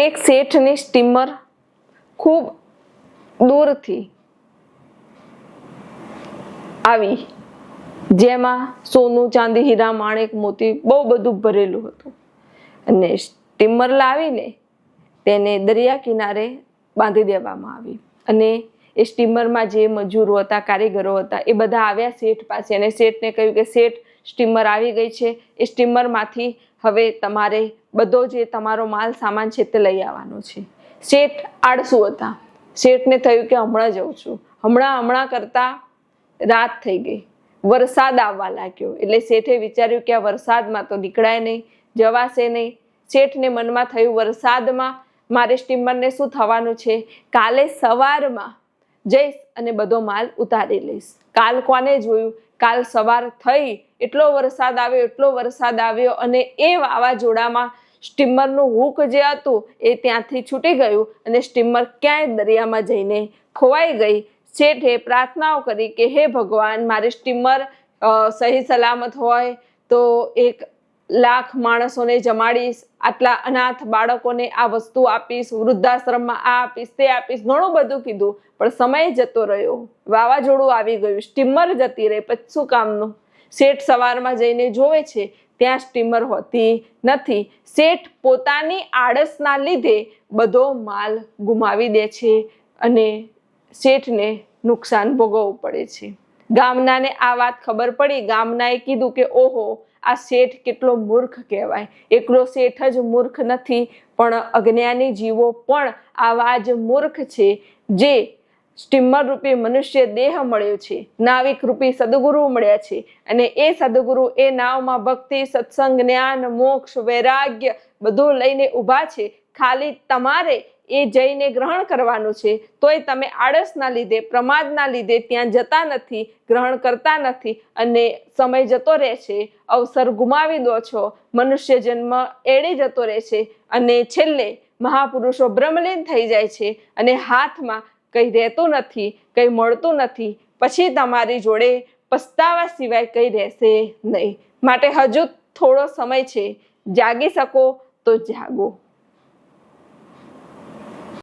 એક શેઠની સ્ટીમર ખૂબ દૂરથી આવી, જેમાં સોનું, ચાંદી, હીરા, માણેક, મોતી બહુ બધું ભરેલું હતું. અને સ્ટીમર લાવીને તેને દરિયા કિનારે બાંધી દેવામાં આવી. અને એ સ્ટીમરમાં જે મજૂરો હતા, કારીગરો હતા, એ બધા આવ્યા શેઠ પાસે અને શેઠને કહ્યું કે શેઠ, સ્ટીમર આવી ગઈ છે. એ સ્ટીમરમાંથી હવે તમારે બધો જે તમારો માલ સામાન છે તે લઈ આવવાનો છે. શેઠ આળસુ હતા. શેઠને થયું કે હમણાં જઉં છું. હમણાં કરતા રાત થઈ ગઈ, વરસાદ આવવા લાગ્યો. એટલે શેઠે વિચાર્યું કે આ વરસાદમાં તો નીકળાય નહીં, જવાશે નહીં. શેઠને મનમાં થયું, વરસાદમાં મારે સ્ટીમરને શું થવાનું છે, કાલે સવારમાં જઈશ અને બધો માલ ઉતારી લઈશ. કાલ કોને જોયું, કાલ સવાર થઈ એટલો વરસાદ આવ્યો અને એ વાવાઝોડામાં સ્ટીમરનું હુક જે હતું એ ત્યાંથી છૂટી ગયું અને સ્ટીમર ક્યાંય દરિયામાં જઈને ખોવાઈ ગઈ. શેઠે પ્રાર્થનાઓ કરી કે હે ભગવાન, મારી સ્ટીમર સહી સલામત હોય તો 1,00,000 માણસોને જમાડીશ, આટલા અનાથ બાળકોને આ વસ્તુ આપીશ, વૃદ્ધાશ્રમમાં આ આપીશ, તે આપીશ. ઘણું બધું કીધું, પણ સમય જતો રહ્યો, વાવાઝોડું આવી ગયું, સ્ટીમર જતી રહી. પછી શું કામનું? શેઠ સવારમાં જઈને જોવે છે, ત્યાં સ્ટીમર હોતી નથી. શેઠ પોતાની આળસના લીધે બધો માલ ગુમાવી દે છે અને શેઠને નુકસાન ભોગવવું પડે છે. ગામનાને આ વાત ખબર પડી. ગામનાએ કીધું કે ઓહો, આ શેઠ કેટલો મૂર્ખ કહેવાય. એકલો શેઠ જ મૂર્ખ નથી, પણ અજ્ઞાની જીવો પણ આવા જ મૂર્ખ છે. જે સ્ટીમર રૂપી મનુષ્ય દેહ મળ્યો છે, નાવિક રૂપી સદગુરુ મળ્યા છે, અને એ સદગુરુ એ નાવમાં ભક્તિ, સત્સંગ, જ્ઞાન, મોક્ષ, વૈરાગ્ય બધું લઈને ઊભા છે. ખાલી તમારે એ જઈને ગ્રહણ કરવાનું છે. તોય તમે આળસના લીધે, પ્રમાદના લીધે ત્યાં જતા નથી, ગ્રહણ કરતા નથી અને સમય જતો રહે છે, અવસર ગુમાવી દો છો, મનુષ્ય જન્મ એળે જતો રહે છે અને છેલ્લે મહાપુરુષો બ્રહ્મલીન થઈ જાય છે અને હાથમાં કંઈ રહેતું નથી, કંઈ મળતું નથી. પછી તમારી જોડે પસ્તાવા સિવાય કંઈ રહેશે નહીં. માટે હજુ થોડો સમય છે, જાગી શકો તો જાગો.